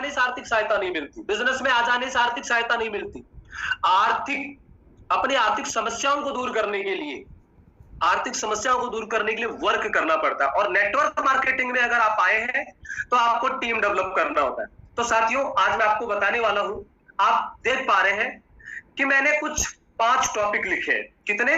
जाने से आर्थिक सहायता नहीं मिलती, बिजनेस में आ जाने से आर्थिक सहायता नहीं मिलती। अपनी आर्थिक समस्याओं को दूर करने के लिए, वर्क करना पड़ता है। और नेटवर्क मार्केटिंग में अगर आप आए हैं तो आपको टीम डेवलप करना होता है। तो साथियों, आज मैं आपको बताने वाला हूं, आप देख पा रहे हैं कि मैंने कुछ 5 टॉपिक लिखे हैं। कितने?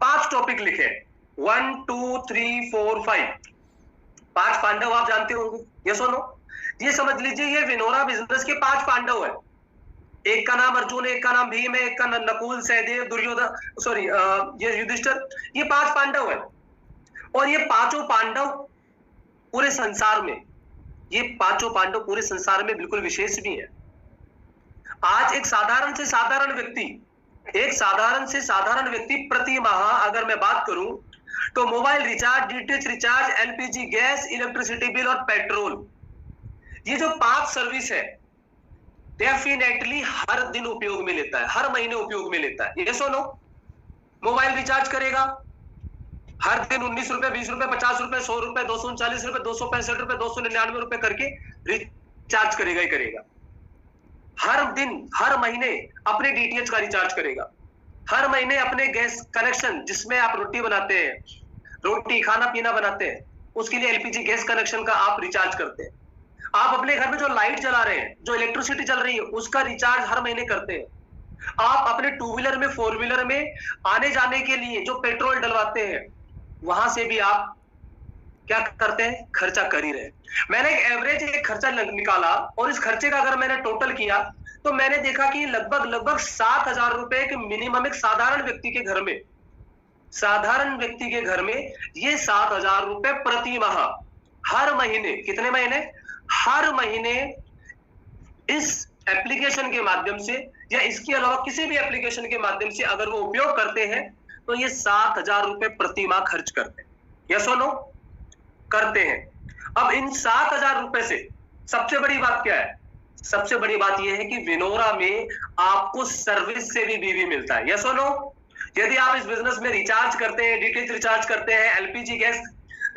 5 टॉपिक लिखे। 1 2 3 4 5। 5 पांडव आप जानते होंगे, यस और नो? ये समझ लीजिए, ये विनोरा बिजनेस के 5 पांडव है। एक का नाम अर्जुन, एक का नाम भीम है, एक का नकुल, सहदेव, दुर्योधन, सॉरी ये युधिष्ठिर। ये 5 पांडव है। और ये पांचों पांडव पूरे संसार में, बिल्कुल विशेष भी है। आज एक साधारण से साधारण व्यक्ति प्रति माह अगर मैं बात करूं तो mobile recharge, DTH recharge, LPG gas, electricity bill और पेट्रोल, ये जो 5 सर्विस है डेफिनेटली हर दिन उपयोग में लेता है, हर महीने उपयोग में लेता है। यस और नो? मोबाइल रिचार्ज करेगा हर दिन 19 रुपए, 20 रुपए, 50 रुपए, 100 रुपए, 239 रुपए, 265 रुपए, 299 रुपए करके रिचार्ज करेगा ही करेगा। हर दिन, हर महीने अपने डीटीएच का रिचार्ज करेगा। हर महीने अपने गैस कनेक्शन, जिसमें आप रोटी बनाते हैं, रोटी खाना पीना बनाते हैं, उसके लिए एलपीजी गैस कनेक्शन का आप रिचार्ज करते हैं। आप अपने घर में जो लाइट जला रहे हैं, जो इलेक्ट्रिसिटी चल रही है, उसका रिचार्ज हर महीने करते हैं। आप अपने 2 व्हीलर में, 4 व्हीलर में आने जाने के लिए जो पेट्रोल डलवाते हैं, वहां से भी आप क्या करते हैं? खर्चा कर ही रहे हैं। मैंने एक खर्चा निकाला और इस खर्चे का अगर मैंने टोटल किया तो मैंने देखा कि लगभग 7,000 रुपए के मिनिमम एक साधारण व्यक्ति के घर में ये 7,000 रुपए प्रति माह, हर महीने, कितने महीने? हर महीने इस एप्लीकेशन के माध्यम से या इसके अलावा किसी भी एप्लीकेशन के माध्यम से अगर वो उपयोग करते हैं तो ये 7,000 रुपए प्रति माह खर्च करते हैं। यस और नो? करते हैं। अब इन 7,000 रुपए से सबसे बड़ी बात क्या है? सबसे बड़ी बात यह है कि विनोरा में आपको सर्विस से भी बीवी मिलता है। यस और नो? यदि आप इस बिजनेस में रिचार्ज करते हैं, डीटीएच रिचार्ज करते हैं, एलपीजी गैस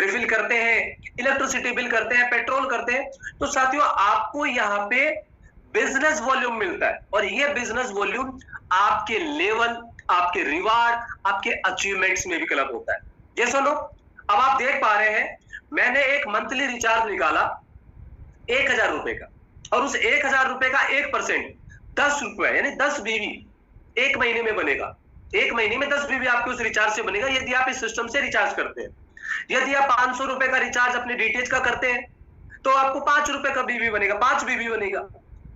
रिफिल करते हैं, इलेक्ट्रिसिटी बिल करते हैं, पेट्रोल करते हैं, तो साथियों आपको यहाँ पे बिजनेस वॉल्यूम मिलता है। और ये बिजनेस वॉल्यूम आपके लेवल, आपके रिवार्ड, आपके अचीवमेंट्स में भी क्लब होता है। यस और नो? अब आप देख पा रहे हैं, मैंने एक मंथली रिचार्ज निकाला 1,000 रुपए का, और उस 1,000 रुपए का 1% 10 रुपए यानी 10 बीवी एक महीने में बनेगा। एक महीने में 10 बीवी आपके उस रिचार्ज से बनेगा, यदि आप इस सिस्टम से रिचार्ज करते हैं। यदि आप 500 रुपए का रिचार्ज अपने डीटीएच का करते हैं तो आपको 5 रुपए का बीवी बनेगा, 5 बीवी बनेगा।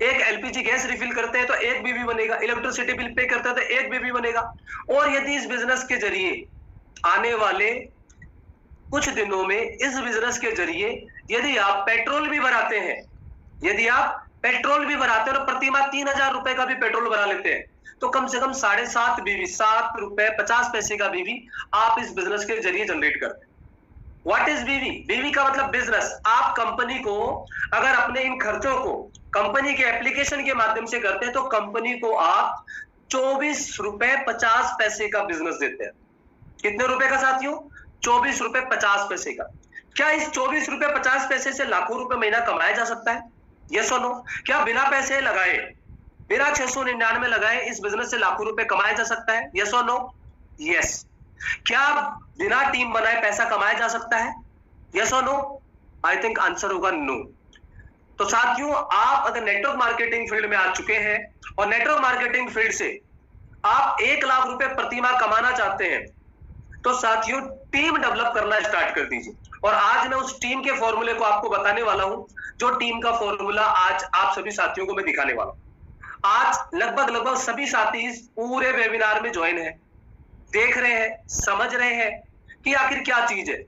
एक एलपीजी गैस रिफिल करते हैं तो 1 बीवी बनेगा, इलेक्ट्रिसिटी बिल पे करते हैं तो 1 बीवी बनेगा। और यदि इस बिजनेस के जरिए आने वाले कुछ दिनों में, इस बिजनेस के जरिए यदि आप पेट्रोल भी भराते हैं, और प्रति माह 3,000 रुपए का भी पेट्रोल भरा लेते हैं, तो कम से कम 7.5 बीवी, 7 रुपए 50 पैसे का बीवी आप इस बिजनेस के जरिए जनरेट करते हैं। व्हाट इज बीवी? बीवी का मतलब बिजनेस। आप कंपनी को अगर अपने इन खर्चों को कंपनी के एप्लीकेशन के माध्यम से करते हैं तो कंपनी को आप 24 रुपए 50 पैसे का बिजनेस देते हैं। कितने रुपए का साथियों? 24 रुपए 50 पैसे का। क्या इस 24 रुपए 50 पैसे से लाखों रुपए महीना कमाया जा सकता है? यस और नो? क्या बिना पैसे लगाए, बिना 699 लगाए इस बिजनेस से लाखों रुपए कमाया जा सकता है? यस और नो? यस। क्या बिना टीम बनाए पैसा कमाया जा सकता है? यस और नो? आई थिंक आंसर होगा नो। तो साथियों, आप अगर नेटवर्क मार्केटिंग फील्ड में आ चुके हैं और नेटवर्क मार्केटिंग फील्ड से आप 1 लाख रुपए प्रति माह कमाना चाहते हैं तो साथियों टीम डेवलप करना स्टार्ट कर दीजिए। और आज मैं उस टीम के फॉर्मूले को आपको बताने वाला हूं, जो टीम का फॉर्मूला आज आप सभी साथियों को मैं दिखाने वाला हूं। आज लगभग सभी साथी इस पूरे वेबिनार में ज्वाइन है, देख रहे हैं, समझ रहे हैं कि आखिर क्या चीज है,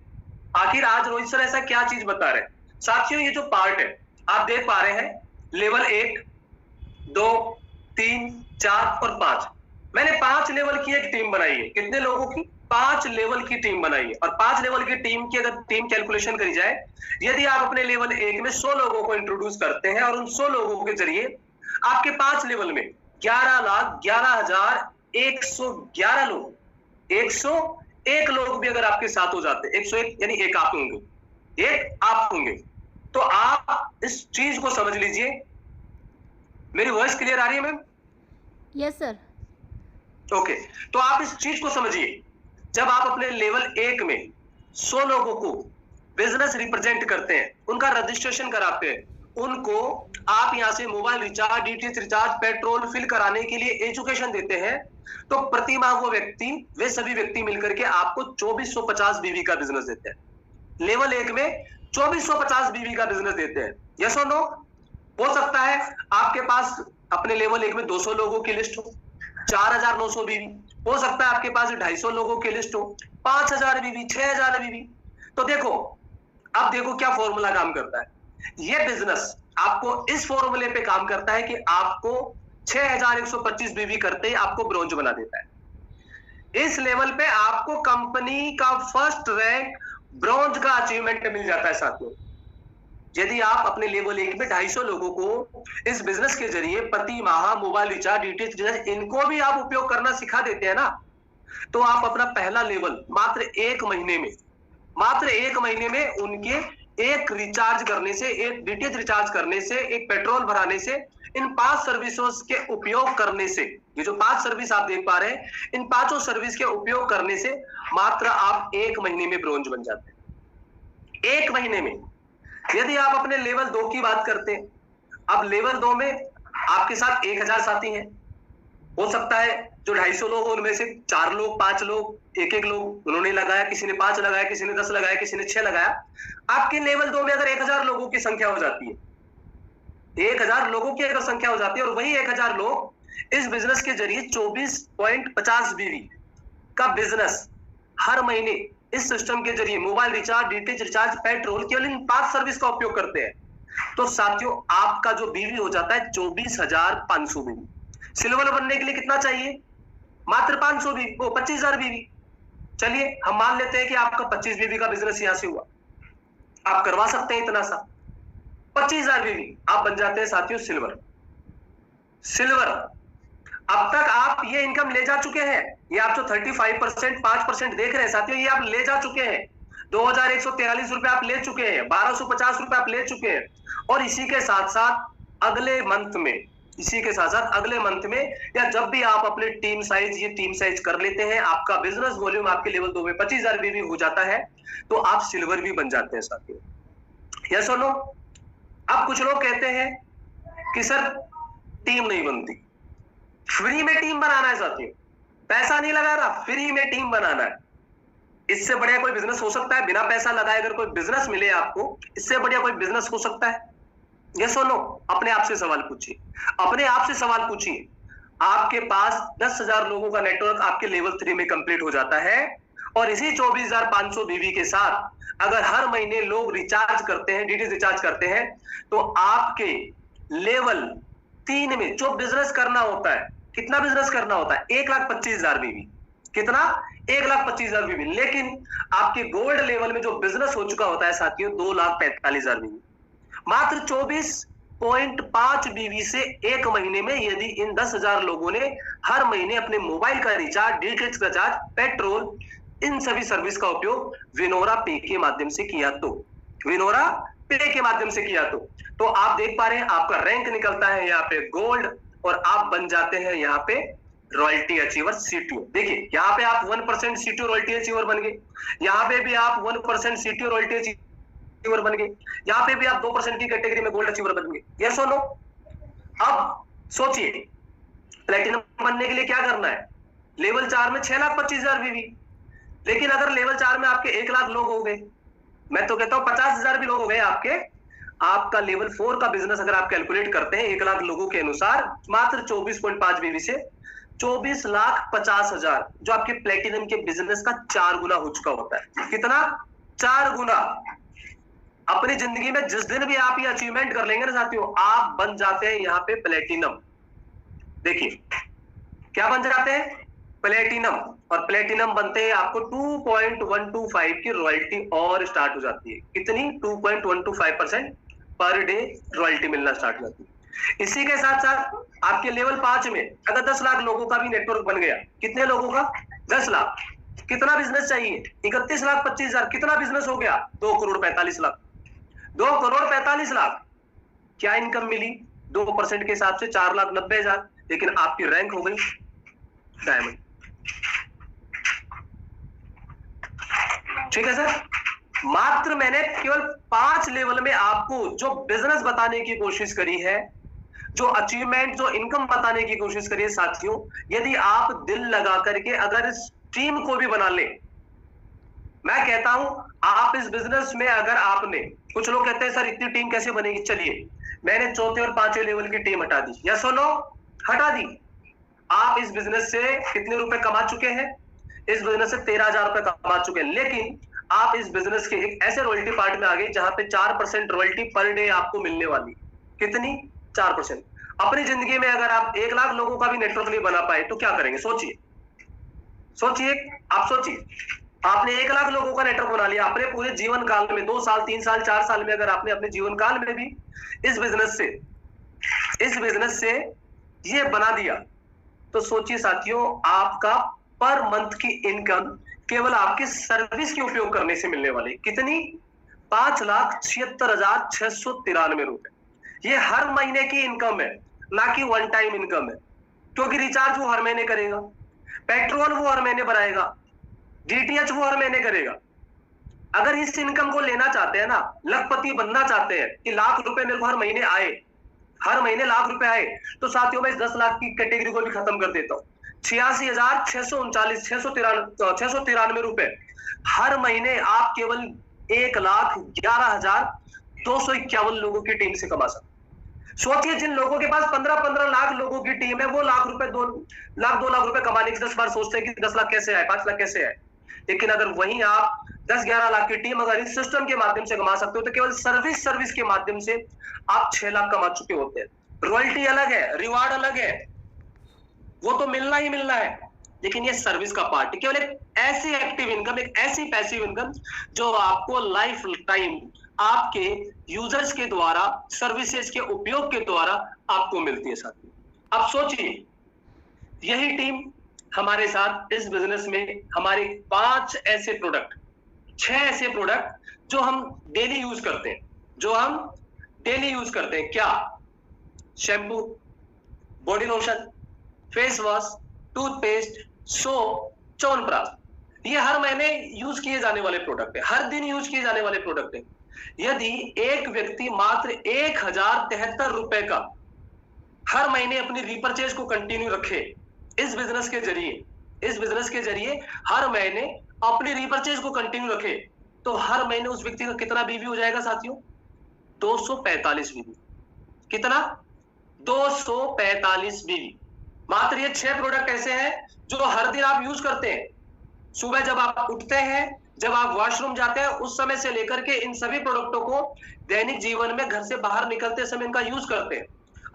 आखिर आज रोहित सर ऐसा क्या चीज बता रहे हैं। साथियों, ये जो पार्ट है आप देख पा रहे हैं, लेवल 1, 2, 3, 4 और 5, मैंने 5 लेवल की एक टीम बनाई है। कितने लोगों की? 5 लेवल की टीम बनाई है। और 5 लेवल की टीम की अगर टीम कैलकुलेशन करी जाए, यदि आप अपने लेवल 1 में 100 लोगों को इंट्रोड्यूस करते हैं और उन 100 लोगों के जरिए आपके 5 लेवल में 11,11,111 लोग, 101 लोग भी अगर आपके साथ हो जाते, 101 यानी एक आप होंगे, तो आप इस चीज को समझ लीजिए। मेरी वॉइस क्लियर आ रही है मैम? Yes sir. ओके, तो आप इस चीज को समझिए, जब आप अपने लेवल 1 में 100 लोगों को बिजनेस रिप्रेजेंट करते हैं, उनका रजिस्ट्रेशन कराते हैं, उनको आप यहां से mobile recharge, DTH recharge, petrol fill कराने के लिए एजुकेशन देते हैं, तो प्रति माह वे सभी व्यक्ति मिलकर के आपको 2450 बीवी का बिजनेस देते हैं। लेवल 1 में 2450 बीवी का बिजनेस देते हैं। यस और नो? हो सकता है आपके पास अपने लेवल 1 में 200 लोगों की लिस्ट हो, 4900 बीवी। हो सकता है आपके पास 250 लोगों की लिस्ट हो, 5000 बीवी, 6000 बीवी। तो देखो, अब देखो क्या फॉर्मूला काम करता है। ये बिजनेस आपको इस फॉर्मूले पे काम करता है कि आपको 6125 बीवी करते ही आपको ब्रोंज बना देता है। इस लेवल पे आपको कंपनी का फर्स्ट रैंक ब्रोंज का अचीवमेंट मिल जाता है साथियों। यदि आप अपने लेवल 1 में 250 लोगों को इस बिजनेस के जरिए प्रति माह मोबाइल रिचार्ज, डीटीएच, इनको भी आप उपयोग करना सिखा देते हैं ना, तो आप अपना पहला लेवल मात्र 1 महीने में उनके एक रिचार्ज करने से, एक डीटीएच रिचार्ज करने से, एक पेट्रोल भराने से, इन 5 सर्विसों के उपयोग करने से, ये जो 5 सर्विस आप देख पा रहे हैं, इन 5 सर्विस के उपयोग करने से मात्र आप 1 महीने में ब्रोंज बन जाते हैं। 1 महीने में। यदि आप अपने लेवल 2 की बात करते हैं, अब लेवल 2 में आपके साथ 1000 साथी हैं। हो सकता है जो 250 लोग उनमें से 4 लोग, 5 लोग, एक लोग उन्होंने लगाया, किसी ने 5 लगाया, किसी ने 10 लगाया, किसी ने 6 लगाया। आपके लेवल 2 में अगर 1000 लोगों की संख्या हो जाती है, 1000 लोगों की अगर संख्या हो जाती है, और वही 1000 लोग इस बिजनेस के जरिए 24.50 बीवी का बिजनेस हर महीने इस सिस्टम के जरिए mobile recharge, DTH recharge, petrol, केवल इन 5 सर्विस का उपयोग करते हैं, तो साथियों आपका जो बीवी हो जाता है 24500 बीवी। सिल्वर बनने के लिए कितना चाहिए? मात्र 500 बीवी, वो 25000 बीवी। चलिए हम मान लेते हैं कि आपका 25 बीवी का बिजनेस यहां से हुआ, आप करवा सकते हैं इतना सा, 25000 बीवी, आप बन जाते हैं साथियों सिल्वर। अब तक आप ये इनकम ले जा चुके हैं, ये आप जो 35%, 5% देख रहे हैं साथियों, ये आप ले जा चुके हैं। 2143 रुपए आप ले चुके हैं, 1250 रुपए आप ले चुके हैं, और इसी के साथ साथ अगले मंथ में या जब भी आप अपने टीम साइज कर लेते हैं, आपका बिजनेस वॉल्यूम आपके लेवल 2 में 25000 बीवी हो जाता है, तो आप सिल्वर भी बन जाते हैं साथियों। यस और नो? अब कुछ लोग कहते हैं कि सर टीम नहीं बनती, फ्री में टीम बनाना है साथियों, पैसा नहीं लगाना, फ्री में टीम बनाना है। इससे बढ़िया कोई बिजनेस हो सकता है? बिना पैसा लगाए अगर कोई बिजनेस मिले आपको, इससे बढ़िया कोई बिजनेस हो सकता है? यस और नो? अपने आप से सवाल पूछिए, आपके पास 10,000 लोगों का नेटवर्क आपके लेवल 3 में कंप्लीट हो जाता है, और इसी 24,500 बीवी के साथ अगर हर महीने लोग रिचार्ज करते हैं, डीटीएच रिचार्ज करते हैं, तो आपके लेवल 3 में जो बिजनेस करना होता है, कितना बिजनेस करना होता है? 1,25,000 बीवी। कितना? 1,25,000 बीवी। लेकिन आपके गोल्ड लेवल में जो बिजनेस हो चुका होता है साथियों, 2,45,000 बीवी। मात्र 24.5 बीवी से 1 महीने में यदि इन 10,000 लोगों ने हर महीने अपने मोबाइल का रिचार्ज, डीटीएच रिचार्ज, पेट्रोल, इन सभी सर्विस का उपयोग विनोरा पे के माध्यम से किया तो आप देख पा रहे हैं आपका रैंक निकलता है यहाँ पे गोल्ड, और आप बन जाते हैं यहाँ पे रॉयल्टी अचीवर सीटीओ। देखिए यहाँ पे आप 1% सीटीओ रॉयल्टी अचीवर बन गए, यहाँ पे भी आप 1% सीटीओ रॉयल्टी अचीवर बन गए, यहाँ पे भी आप 2% की कैटेगरी में गोल्ड अचीवर बन गए। यस और नो? अब सोचिए प्लेटिनम बनने के लिए क्या करना है? लेवल 4 में 6,25,000 बीवी। लेकिन अगर लेवल 4 में आपके 1 लाख लोग हो गए, मैं तो कहता हूं 50,000 भी लोग हो गए आपका लेवल 4 का बिजनेस अगर आप कैलकुलेट करते हैं 1 लाख लोगों के अनुसार, मात्र 24.5 बीवी से 24,50,000, जो आपके प्लेटिनम के बिजनेस का 4 गुना हो चुका होता है। कितना? 4 गुना। अपनी जिंदगी में जिस दिन भी आप ये अचीवमेंट कर लेंगे ना साथियों, आप बन जाते हैं यहाँ पे प्लेटिनम। देखिए क्या बन जाते हैं? प्लेटिनम। और प्लेटिनम बनते हैं आपको 2.125 की रॉयल्टी और स्टार्ट हो जाती है। कितनी? 2.125% पर डे रॉयल्टी मिलना स्टार्ट हो जाती है। इसी के साथ साथ आपके लेवल 5 में अगर 10 लाख लोगों का भी नेटवर्क बन गया, कितने लोगों का? 10 लाख। कितना बिजनेस चाहिए? 31,25,000। कितना बिजनेस हो गया? 2,45,00,000। 2,45,00,000 क्या इनकम मिली? 2% के हिसाब से 4,90,000, लेकिन आपकी रैंक हो गई डायमंड। ठीक है सर, मात्र मैंने केवल 5 लेवल में आपको जो बिजनेस बताने की कोशिश करी है, जो अचीवमेंट, जो इनकम बताने की कोशिश करी है साथियों। यदि आप दिल लगा करके अगर इस टीम को भी बना ले, मैं कहता हूं आप इस बिजनेस में अगर आपने, कुछ लोग कहते हैं सर इतनी टीम कैसे बनेगी, चलिए मैंने चौथे और 5वें लेवल की टीम हटा दी, यस और नो? हटा दी। आप इस बिजनेस से कितने रुपए कमा चुके हैं? इस बिजनेस से 13,000 रुपए कमा चुके हैं, लेकिन आप इस बिजनेस के एक ऐसे रॉयल्टी पार्ट में आ गए जहां पे 4% रॉयल्टी पर डे आपको मिलने वाली। कितनी? 4%। अपनी जिंदगी में अगर आप 1 लाख लोगों का भी नेटवर्क नहीं बना पाए तो क्या करेंगे? सोचिए, सोचिए, आप सोचिए। आपने 1 लाख लोगों का नेटवर्क बना लिया, अपने पूरे जीवन काल में 2 साल 3 साल 4 साल में अगर आपने अपने जीवन काल में भी इस बिजनेस से ये बना दिया, तो सोचिए साथियों, आपका पर मंथ की इनकम केवल आपकी सर्विस के उपयोग करने से मिलने वाली कितनी? 5,76,693 रुपए। ये हर महीने की इनकम है, ना कि वन टाइम इनकम है, क्योंकि रिचार्ज वो हर महीने करेगा, पेट्रोल वो हर महीने भराएगा, डीटीएच वो हर महीने करेगा। अगर इस इनकम को लेना चाहते हैं ना, लखपति बनना चाहते हैं कि लाख रुपए मेरे को हर महीने आए, हर महीने लाख रुपए आए, तो साथियों मैं इस 10 लाख की कैटेगरी को भी खत्म कर देता हूं। 86,693 रुपए हर महीने आप केवल 1,11,251 लोगों की टीम से कमा सकते। सोचिए, जिन लोगों के पास 15-15 लाख लोगों की टीम है, वो लाख रुपए 2 लाख रुपए कमाने की 10 बार सोचते हैं कि 10 लाख कैसे आए, 5 लाख कैसे आए। लेकिन अगर वहीं आप 10-11 लाख की टीम अगर इस सिस्टम के माध्यम से कमा सकते हो, तो केवल सर्विस के माध्यम से आप 6 लाख कमा चुके होते हैं। रॉयल्टी अलग है, रिवार्ड अलग है, वो तो मिलना ही मिलना है, लेकिन ये सर्विस का पार्ट, केवल एक ऐसी एक्टिव इनकम, एक ऐसी पैसिव इनकम जो आपको लाइफ टाइम आपके यूजर्स के द्वारा, सर्विसेज के उपयोग के द्वारा आपको मिलती है साथियों। अब सोचिए, यही टीम हमारे साथ इस बिजनेस में हमारे 6 ऐसे प्रोडक्ट जो हम डेली यूज करते हैं, क्या? Shampoo, body lotion, face wash, toothpaste, soap, chyawanprash, ये हर महीने यूज किए जाने वाले प्रोडक्ट है, हर दिन यूज किए जाने वाले प्रोडक्ट है। यदि एक व्यक्ति मात्र 1,073 रुपए का हर महीने अपनी रीपरचेज को कंटिन्यू रखे इस बिजनेस के जरिए हर महीने अपनी रीपरचेज को कंटिन्यू रखे, तो हर महीने उस व्यक्ति का कितना बीवी हो जाएगा साथियों? 245 बीवी। कितना? 245 बीवी। मात्र ये 6 प्रोडक्ट ऐसे हैं जो हर दिन आप यूज करते हैं। सुबह जब आप उठते हैं, जब आप वॉशरूम जाते हैं, उस समय से लेकर के इन सभी प्रोडक्टों को दैनिक जीवन में घर से बाहर निकलते समय इनका यूज करते हैं।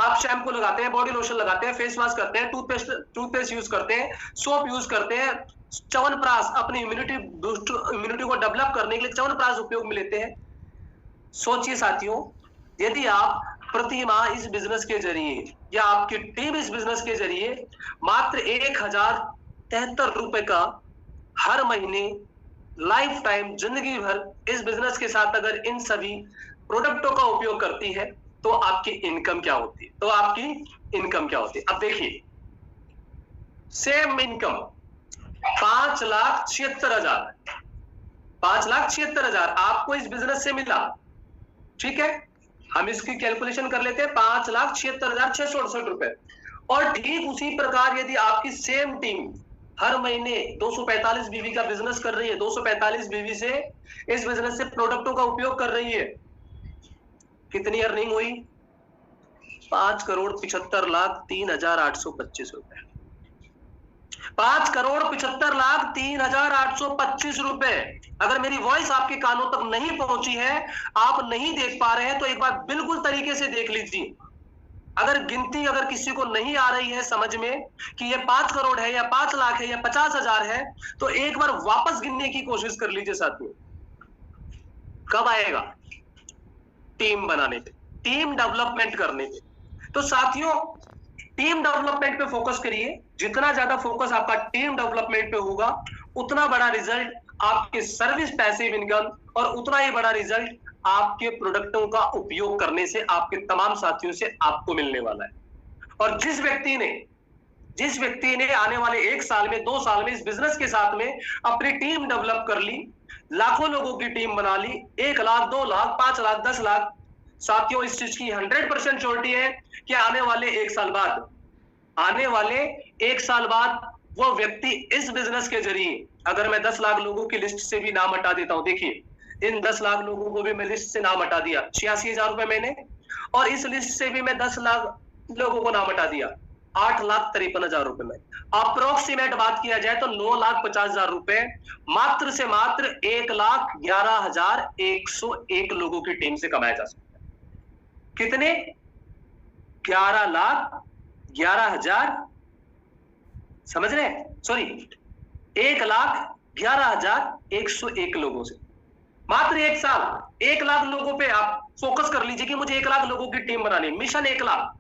आप शैम्पू लगाते हैं, बॉडी लोशन लगाते हैं, फेस वॉश करते हैं, टूथपेस्ट यूज करते हैं, सोप यूज करते हैं, च्यवनप्राश अपनी इम्यूनिटी को डेवलप करने के लिए च्यवनप्राश उपयोग में लेते हैं। सोचिए साथियों, यदि आप प्रति माह इस बिजनेस के जरिए या आपकी टीम इस बिजनेस के जरिए मात्र 1,073 रुपए का हर महीने लाइफ टाइम जिंदगी भर इस बिजनेस के साथ अगर इन सभी प्रोडक्टों का उपयोग करती है, तो आपकी इनकम क्या होती है? अब देखिए, सेम इनकम 5,76,000 आपको इस बिजनेस से मिला। ठीक है, हम इसकी कैलकुलेशन कर लेते हैं, 5,76,668 रुपए। और ठीक उसी प्रकार यदि आपकी सेम टीम हर महीने 245 बीवी का बिजनेस कर रही है, 245 बीवी से इस बिजनेस से प्रोडक्टों का उपयोग कर रही है, कितनी अर्निंग हुई? 5,75,03,825 रुपए। 5,75,03,825 रुपए। अगर मेरी वॉइस आपके कानों तक नहीं पहुंची है, आप नहीं देख पा रहे हैं, तो एक बार बिल्कुल तरीके से देख लीजिए। अगर गिनती अगर किसी को नहीं आ रही है समझ में कि ये 5 करोड़ है या 5 लाख है या 50,000 है, तो एक बार वापस गिनने की कोशिश कर लीजिए साथियों। कब आएगा? टीम बनाने पे, टीम डेवलपमेंट करने पे। तो साथियों, टीम डेवलपमेंट पे फोकस करिए। जितना ज्यादा फोकस आपका टीम डेवलपमेंट पे होगा, उतना बड़ा रिजल्ट आपके सर्विस पैसिव इनकम और उतना ही बड़ा रिजल्ट आपके प्रोडक्टों का उपयोग करने से आपके तमाम साथियों से आपको मिलने वाला है। और जिस व्यक्ति ने आने वाले 1 साल में 2 साल में इस बिजनेस के साथ में अपनी टीम डेवलप कर ली, लाखों लोगों की टीम बना ली, 1 लाख 2 लाख 5 लाख 10 लाख, साथियों इस चीज की 100% श्योरिटी है कि आने वाले 1 साल बाद वो व्यक्ति इस बिजनेस के जरिए, अगर मैं 10 लाख लोगों की लिस्ट से भी नाम हटा देता हूं, देखिए इन 10 लाख लोगों को भी मैं लिस्ट से नाम हटा दिया, 86,000 रुपए मैंने, और इस लिस्ट से भी मैं 10 लाख लोगों को नाम हटा दिया, 8,53,000 रुपए में। अप्रोक्सीमेट बात किया जाए तो 9,50,000 रुपए मात्र से मात्र 1,11,101 लोगों की टीम से कमाया जा सकता है। कितने? 11,11,000, समझ रहे हैं? सॉरी, 1,11,101 लोगों से मात्र 1 साल। 1 लाख लोगों पे आप फोकस कर लीजिए कि मुझे 1 लाख लोगों की टीम बनानी, मिशन 1 लाख।